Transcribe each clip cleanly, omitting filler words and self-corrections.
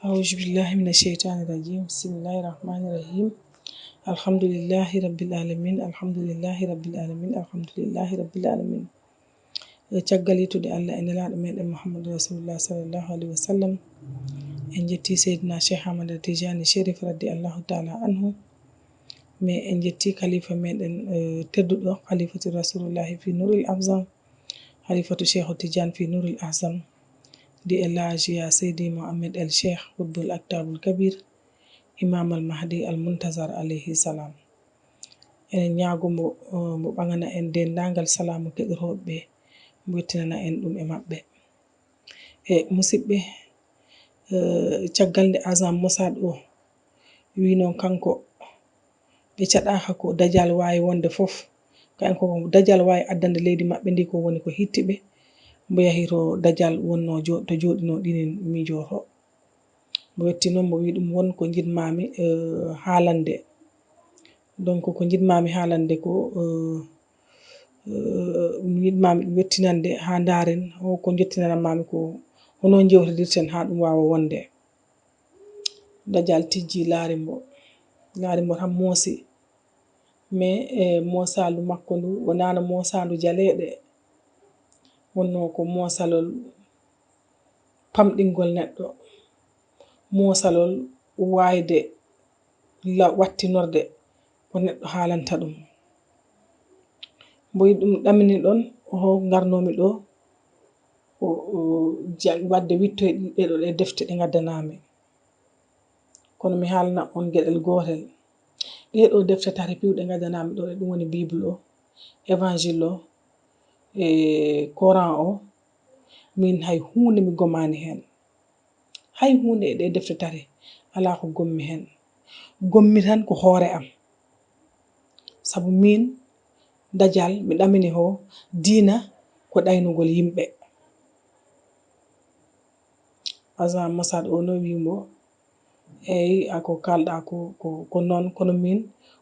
أعوذ بالله من الشيطان الرجيم بسم الله الرحمن الرحيم الحمد لله رب العالمين الحمد لله رب العالمين الحمد لله رب العالمين caggal yitude Allah e nelaɗo meɗen Muhammadu Rasulullah sallallahu alaihi wasallam en jetti Seydina Cheikh Ahmad Tijani Sherif radiyallahu ta'ala anhu mais en jetti khalifa meɗen tedduɗo khalifatu Rasulullah fi nuril azam khalifatu Cheikh Tijani fi nuril azam di Elaji ya Seydi Mohammed El Sheikh Qutbul Aktabul Kabir Imam Al Mahdi Al Muntazar alayhi salam en nyaago mo bangana en dendangal salamu keɗoroɓe wettinana en ɗum e mabɓe e musibɓe caggal nde azam mosad o wi non kanko be cadaka ko dajjal wawi wonde fof kan ko dajjal wawi addande leydi mabɓe ndi ko woni ko hittibe mbo yahi to dajjal wonno to jodino ɗinen mijoto mo wetti non mo wi ɗum won ko jidmami haalande donc ko jidmami haalande ko yidmami ɗum wettinande ha daren ko jettinanmami ko hono jewtedirten ha ɗum wawa wonde dajjal tijji laarimo tan moosi mais mosalu makko ndu wonano mosandu jaleɗe wonno ko mosalol pamɗingol neɗɗo mosalol wayde wattinorde ko neɗɗo haalanta ɗum boyi ɗum ɗamini ɗon o garnomi ɗo wadde wittoye ɗeɗo ɗe defte ɗe gaddanami kono mi haalna on gueɗel gotel ɗeɗo defte tati piwɗe gaddanami ɗo ɗum woni bible o évangile o e Coran o min hay hunde mi gomani hen hay hunde e ɗe defte tati ala ko gommi hen gommi tan ko hoore am sabu min dajjal mi ɗamini ho diina ko ɗaynugol yimɓe azam mosad o no wimo eyi ako kalɗa ko non kono min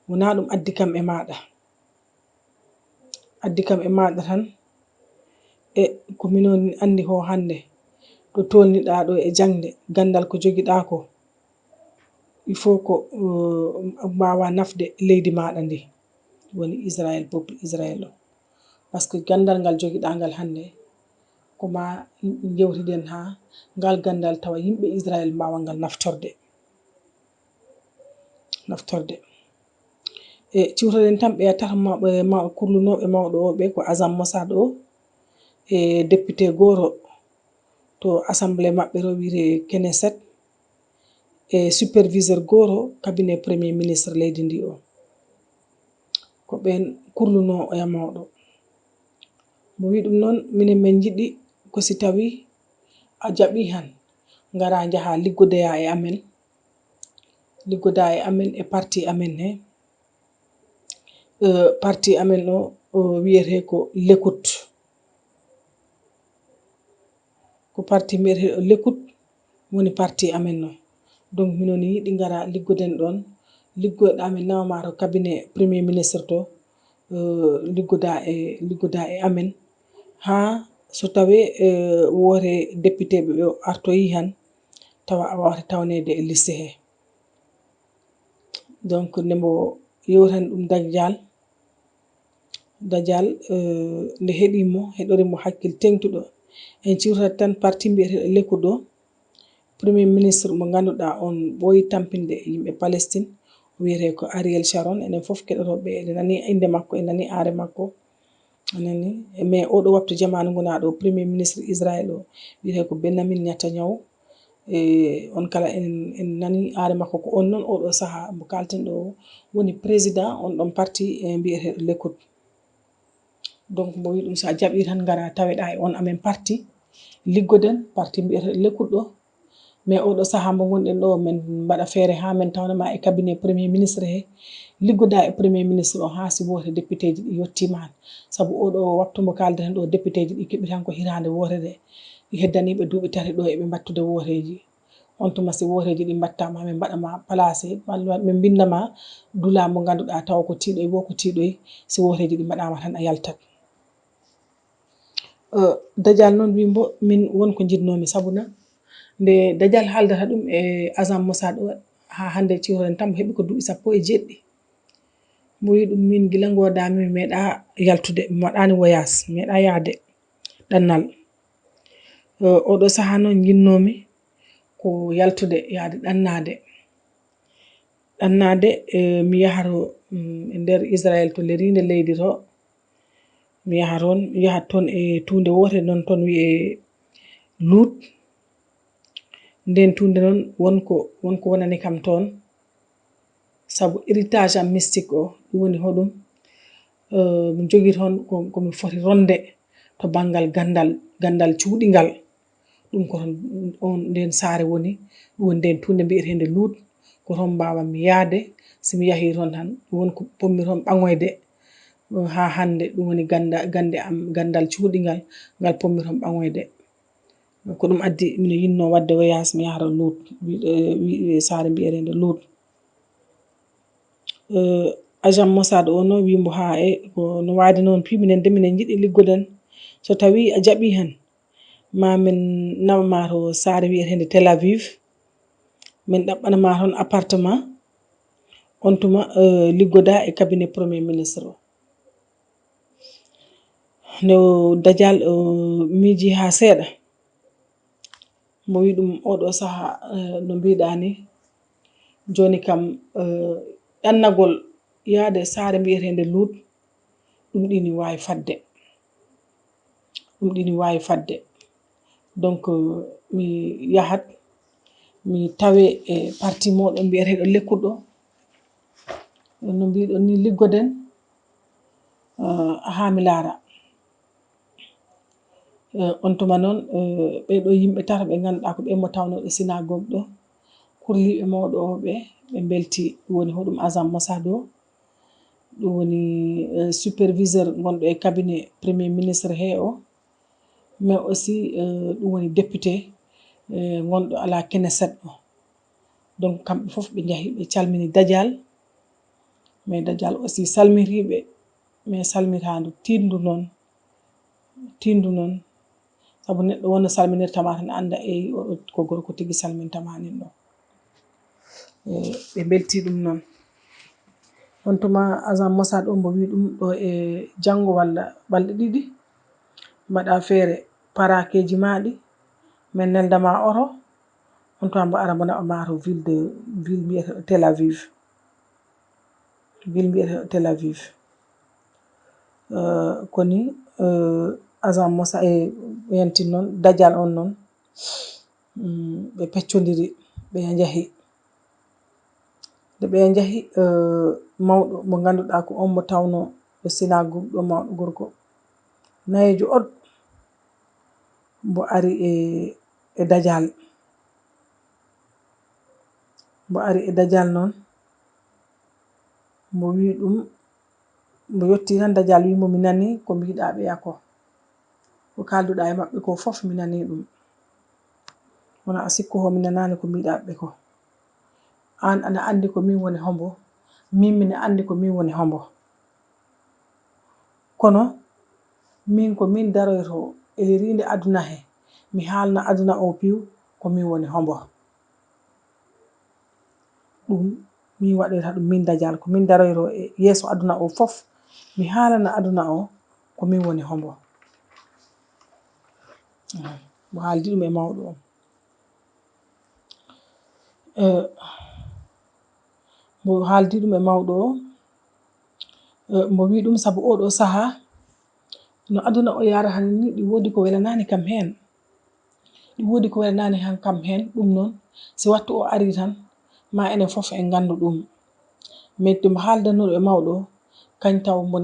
wona ɗum addi kam e maɗa addi kam e maɗa tan e ko minon andi ho hande to tolniɗa ɗo e jangde gandal ko joguiɗa ko il faut ko mbawa nafde leydi maɗa ndi woni Israel peuple Israel o par ce que gandal ngal joguiɗa ngal hande ko ma jewtiden ha ngal gandal tawa yimɓe Israel mbawa ngal naftorde e ciwtoɗen tan ɓe tata kurlunoɓe mawɗo o ɓe ko azam mosad o e député goro to assemblée mabɓe ro wiire Knesset e superviseur goro cabinet premier ministre leydi ndi o ko ɓen kurluno e mawɗo mo wi ɗum noon minen min jiɗi ko si tawi a jaɓi han ngara jaha liggodoya e amen e parti amen he parti amen o wiyete ko l'écoute ko parti mbiyete l'écoute woni parti amen no donc minon yiɗi ngara liggoden ɗon liggoɗa amen nawma to cabinet premier ministre to liggoda e amen ha so tawe woore député ɓe artoyi han tawa a wawata tawnede e liste he donc ndemo yewtan ɗum dajjal nde heeɗimo heɗorimo hakkil tengtuɗo en ciwtata tan parti mbiyeteɗo l'écoute o premier ministre mo ganduɗa on ɓooyi tampinde yimɓe Palestine wiyete ko Ariel Sharon enen foof keɗotoɓe ene nani inde makko ene nani aare makko anani mais oɗo waptu jamanu gonaɗo premier ministre Israel o wiyete ko Benjamin Netanyahu on kala en nani aare makko ko on non oɗo saaha mo kalten ɗo woni président on ɗon parti mbiyeteɗo l'écoute donc mo wi ɗum sa jaɓi tan ngara taweɗa e on amen parti liggoden parti mbiyeteɗo l'écoute ɗo mais oɗo saaha mo gonɗen ɗo min mbaɗa feere ha min tawnama e cabinet premier ministre he liggoda e premier ministre o ha si wote député ji ɗi yettima han sabu oɗo wattu mo kaldeten ɗo député ji ɗi keeɓi tan ko hirande wotere heddaniɓe duuɓi tati ɗo eɓe battude woteji on tuma si woteji ɗi battama min mbaɗama placé min bindama dula mo ganduɗa taw ko tiɗoy wo ko tiɗoy si woteji ɗi mbaɗama tan a yaltat dajjal noon wimbo min wonko jidnomi sabuna nde Dajjal haaldata ɗum e agent Mossad o haa hannde ciwren tan mo heɓi ko duuɓi 17. Mo wi ɗum min gila ngoodami mi meeɗa yaltude, mi waɗaani voyage, mi meeɗa yahde ɗannal. Oɗo sahaa noon jinnomi ko yaltude yahde ɗannade. Ɗannade mi yaharo e nder Israel to leriinde leydi to. Mi yahat toon e tuunde wotere non toon wi'e Lut. Nden tuunde non wonko wonani kam toon sabu héritage am mystique o ɗum woni hoɗum. Mi jogii toon komi foti ronde to banggal gandal cuuɗingal. ɗum ko on nden saare woni ɗum woni nden tuunde mbi'etende Lut ko toon mbawammi yahde. Si mi yahii toon tan woni ko pommi toon ɓaŋoyde haa hannde ɗum woni gande am gandal cuuɗingal ngal pommi toon ɓaŋoyde. Ko ɗum addi miɗo yinno wadde voyage mi yahara Lut, saare mbi'etende Lut. Agent Mossad o no wimo ko no waadi noon pi minen de minen jiɗi liggoden so tawi a jaɓi hen ma min nawma to saare wi'etende Tel Aviv min ɗaɓɓanama toon appartement on tuma liggoda e cabinet premier ministre o. No Dajjal miiji haa seeɗa mo wi ɗum oɗo saha no mbiɗa ni joni kam ɗannagol yaade saare mbi'etende Lut ɗum ɗini wawi fadde. Donc mi yahat mi tawe e parti moɗon mbi'eteɗo lekkuɗo no mbiɗon ni liggoden haa mi laara. On tuma noon ɓeɗo yimɓe tato ɓe ganduɗa ko ɓe mo tawnoɗo synagogue ɗo kurliɓe mawɗo o ɓe belti ɗum woni hoɗum agent Mossad o, ɗum woni superviseur gonɗo e cabinet premier ministre he o, mais aussi ɗum woni député gonɗo à la Knesset o. Donc kamɓe fof ɓe njahi ɓe calmini Dajjal, mais Dajjal aussi salmitiɓe mais salmitadu tindu noon sabu neɗɗo wonno salminirtama tan anda oɗo ko gorko tigui salmintama nin ɗo. Ɓe belti ɗum noon. On tuma agent Mossad o mbo wi ɗum ɗo e janngo walla balɗe ɗiɗi mbaɗa feere parakeji maɗi min neldama oto on tuma mbo ara mbo naɓama to ville mbi'eteɗo Tel Aviv. Koni agent Mossad yanti noon Dajjal on noon ɓe peccodiri ɓe njahi. Nde ɓe njahi mawɗo mo ganduɗa ko on mo tawno ɗo synagogue ɗo mawɗo gorko nayejo mbo ari e Dajjal. Mbo ari e Dajjal noon mbo wi ɗum mbo yetti tan Dajjal wimo mi nani ko mbiɗa ɓeya ko kalduɗa e maɓɓe ko fof mi nani ɗum. Wona a sikku ho mi nanani ko mbiɗa ɓe ko. An aɗa andi ko min woni hombo, min miɗa andi ko min woni hombo. Kono min ko min daroyto e leriinde aduna he mi haalna aduna o piiw ko min woni hombo. Ɗum min waɗoyta ɗum min Dajjal ko min daroyto e yeeso aduna o fof mi haalana aduna o ko min woni hombo. Mo haaldi ɗum e mawɗo o. Mbo haaldi ɗum e mawɗo o mbo wi ɗum sabu oɗo saha no aduna o yarata ni ɗi wodi ko welanani kam hen. Ɗi wodi ko welanani kam hen ɗum noon si wattu o ari tan ma enen fof en gandu ɗum. Mais to mo haaldanoɗo e mawɗo o kañ taw mbo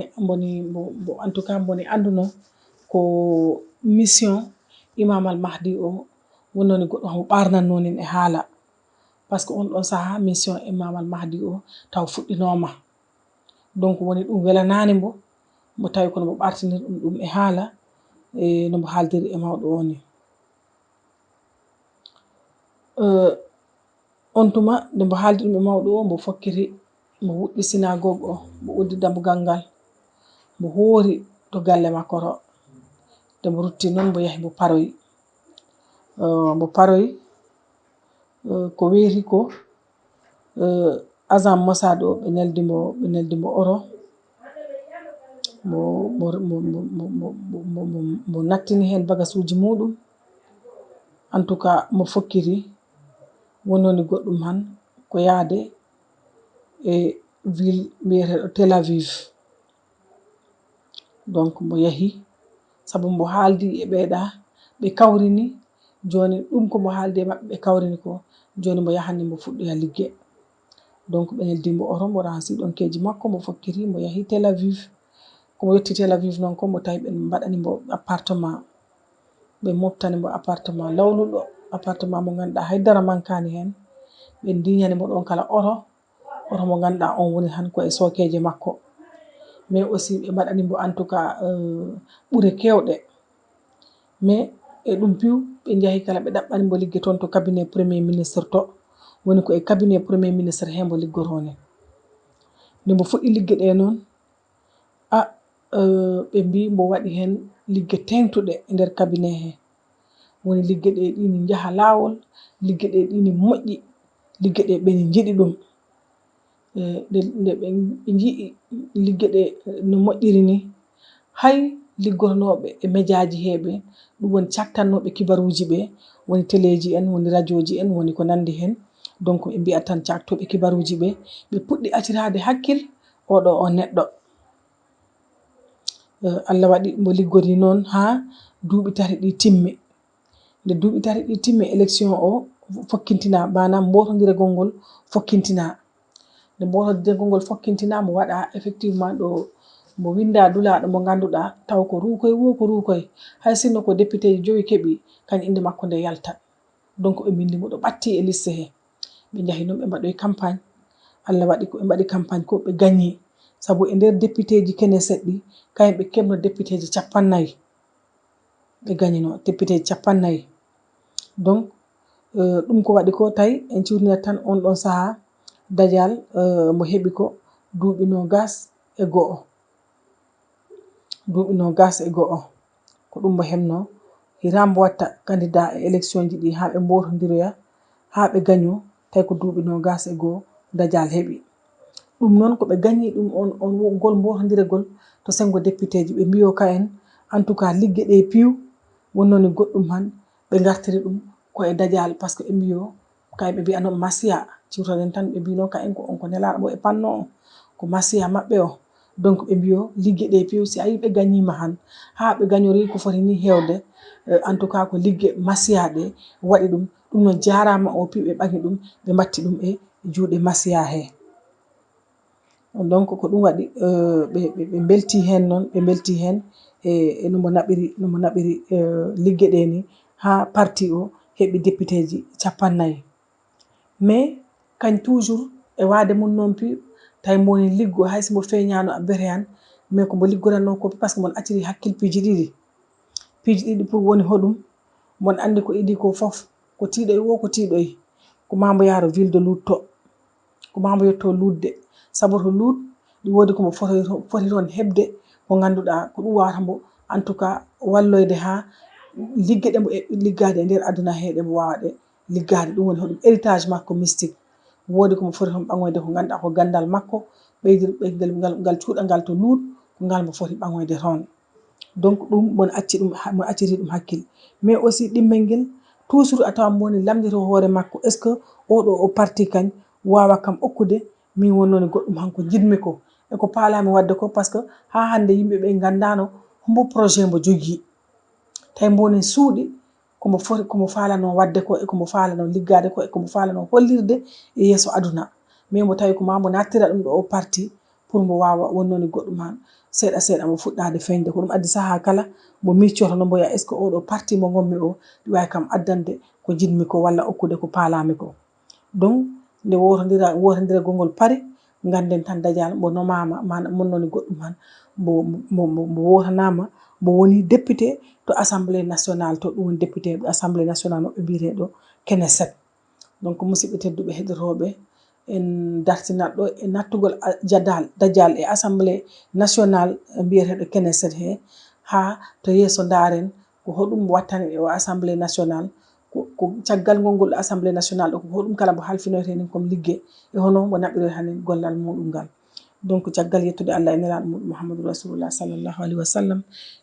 en tout cas mboni anduno ko mission Imam al Mahdi o wonnoni goɗɗo mo ɓarnanno nin e haala. Par ce que on ɗon saha mission Imam al Mahdi o taw fuɗɗinoma. Donc woni ɗum welanani mbo tawi kono mbo ɓartinir ɗum e haala no mbo haaldiri e mawɗo o ni. On tuma nde mbo haaldi ɗum e mawɗo o mbo fokkiti mbo wuɗɗi synagogue o mbo uddi dammugal ngal mbo hoori to galle makko to. Nde mbo rutti noon mbo yahi mbo paroyi. Mbo paroyi ko weeri ko agent Mossad o ɓe neldi mo oro mo nattini hen bagasuji muɗum en tout cas mo fokkiri wononi goɗɗum han ko yaade e ville biyeteɗo Tel Aviv. Donc mo yahi sabu mo haaldi e ɓeeɗa ɓe kawrini joni ɗum ko mo haaldi e maɓɓe ɓe kawrini ko joni mo yahani mo fuɗɗoya ligge. Donc ɓe neldimo oro mo ransi ɗonkeji makko mo fokkiri mo yahi Tel Aviv. Komo yetti Tel Aviv noon ko mo tawi ɓe mbaɗanimo appartement ɓe moftanimo appartement lawnuɗo appartement mo ganduɗa haydara mankani hen ɓe diñanimo ɗon kala oro mo ganduɗa on woni han ko e sokeje makko. Mais aussi ɓe mbaɗanimo en tout cas ɓuure kewɗe mais e ɗum piw ɓe jahi kala ɓe ɗaɓɓanimo ligge toon to cabinet premier ministre to woni ko e cabinet premier ministre he mo liggoroni. Nde mo fuɗɗi ligge ɗe noon ɓe mbi mo waɗi hen ligge tengtuɗe e nder cabinet he woni ligge ɗe ɗini jaaha lawol ligge ɗe ɗini moƴƴi ligge ɗe ɓe jiiɗi ɗum nde ɓe jii ligge ɗe no moƴƴiri ni hay liggornoɓe e médiaji heɓe ɗum woni caktannoɓe kibaruji ɓe woni téléji en woni radioji en woni ko nandi hen donc ɓe mbiya tan caktoɓe kibaruji ɓe puɗɗi accirade hakkil oɗo o neɗɗo. Allah waɗi mo liggori noon ha duuɓi 3 ɗi timmi. Nde duuɓi 3 ɗi timmi élection o fokkintina manam mbotodirgol ngol fokkintina. Nde mbotodirgol ngol fokkintina mo waɗa effectivement ɗo mo winda dulaɗo mo ganduɗa taw ko rukoy hay sinno ko député 5 keɓi kañum inde makko nde yalta. Donc ɓe bindimo ɗo ɓatti e liste he. Ɓe jahi noon ɓe mbaɗoyi campagne. Allah waɗi ko ɓe mbaɗi campagne ko ɓe gagni sabu e nder député ji Knesset ɗi kayen ɓe kebno député ji 40. ɓe gagnino député 40. Donc ɗum ko waɗi ko tawi en curinat tan on ɗon saha Dajjal mo heɓi ko duuɓi 21. Duuɓi 21 ko ɗum mo hebno hira mbo watta candidat e élection ji ɗi ha ɓe mbotodiroya ha ɓe gagno tawi ko duuɓi 21 Dajjal heɓi. Ɗum noon ko ɓe gagni ɗum on gol mbotodirgol to sengo député ji ɓe mbiyo ka en tout cas ligge ɗe piw wonnoni goɗɗum han ɓe gartiri ɗum ko e Dajjal par ce que ɓe mbiyo kay ɓe mbiyano Masiya ciwtoɗen tan ɓe mbino ka en ko on ko nelaɗo mo e panno o ko Masiya maɓɓe o. Donc ɓe mbiyo ligge ɗe piw si a yi ɓe gagnima han ha ɓe gagnori ko foti ni hewde en tout cas ko ligge Masiya ɗe waɗi ɗum noon jarama o piw ɓe ɓagi ɗum ɓe mbatti ɗum e juuɗe Masiya he. Donc ko ɗum waɗi ɓe belti hen noon ɓe belti hen e no mo naɓiri ligge ɗe ni ha parti o heɓi député ji 40. Mais kañ toujours e wade mum noon piw tawi mo woni liggo hay somo feñano abbere han mais komo liggoranno ko par ce que mon acciri hakkil piiji ɗiɗi. Piiji ɗiɗi pour woni hoɗum mon andi ko idi ko foof ko tiiɗoy wo ko tiiɗoy ko mabo yaro ville de Luut to ko mabo yetto ludde sabu to Luut ɗi wodi komo foti toon hebde ko ganduɗa ko ɗum wawata mo en tout cas walloyde ha ligge ɗe mo liggade e nder aduna he ɗe mo wawa ɗe liggade ɗum woni hoɗum héritage makko mystique. Wodi komo foti toon ɓaŋoyde ko ganduɗa ko gandal makko ɓeydel ngal cuuɗalngal to Luut ko ngal mo foti ɓaŋoyde toon. Donc ɗum mon acciri ɗum hakkil. Mais aussi ɗimmel ngel toujours a tawan mo woni lamdito hoore makko est ce que oɗo o parti kañ wawa kam okkude min wonnoni goɗɗum hanko jiɗmi ko e ko paalami wadde ko par ce que ha hande yimɓeɓe gandano hombo projet mo jogui. Tawi mo woni suuɗi komo falano wadde ko e komo falano liggade ko e komo falano hollirde e yeeso aduna. Mais mo tawi ko mamo nattira ɗum ɗo o parti pour mo wawa wonnoni goɗɗum han seeɗa seeɗa mo fuɗɗade feñde ko ɗum addi saaha kala mo miccoto no mboya est ce que oɗo parti mo gommi o ɗi wawi kam addande ko jiɗmi ko walla okkude ko paalami ko. Donc nde wotodirgol ngol paari ganden tan Dajjal mo nomama manam wonnoni goɗɗum han mo wotanama mo woni député to assemblée nationale to ɗum woni député assemblée nationale maɓɓe mbiyeteɗo Knesset. Donc musidɓe tedduɓe heɗotoɓe en dartinat ɗo e nattugol Dajjal e assemblée nationale mbiyeteɗo Knesset he ha to yeeso daren ko hoɗum wattane e o assemblée nationale ko caggal ngol assemblée nationale ko hoɗum kala mo halfinoyte enen kom ligge e hono mo naɓiroy hanen gollal muɗum ngal. Donc caggal yettude Allah e nelaɗo muɗum Muhammadou Rasulullah sallallahu alaihi wa sallam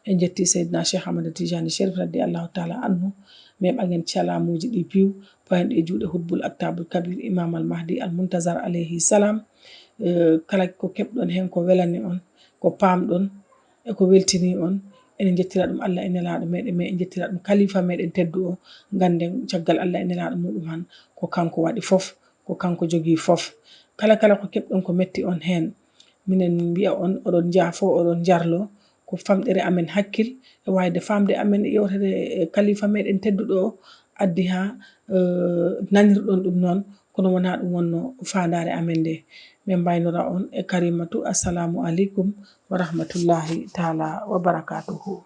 en jetti Seydina Cheikh Ahmad Tijani Cherif radiyallahu ta'ala anhu me ɓangen calamuji ɗi piw fayen e juuɗe hutbul aktabul kabir imam al mahdi al muntazar alayhi salam. Kala ko keɓɗon hen ko welani on ko pamɗon e ko weltini on enen jettira ɗum Allah e nelaɗo meɗen me en jettira ɗum khalifa meɗen teddu o ganden caggal Allah e nelaɗo muɗum han ko kanko waɗi fof ko kanko jogi fof. Kala ko keɓɗon ko metti on hen minen mbi'a on oɗon jaafo oɗon jarlo ko famɗere amen hakkil e wayde famde amen e yewtere khalifa meɗen tedduɗo o addi ha nanirɗon ɗum noon kono wona ɗum wonno fandare amen nde. Min mbaynora on e Karimatu assalamu alaikum wa rahmatullahi ta'ala wa barakatuhu.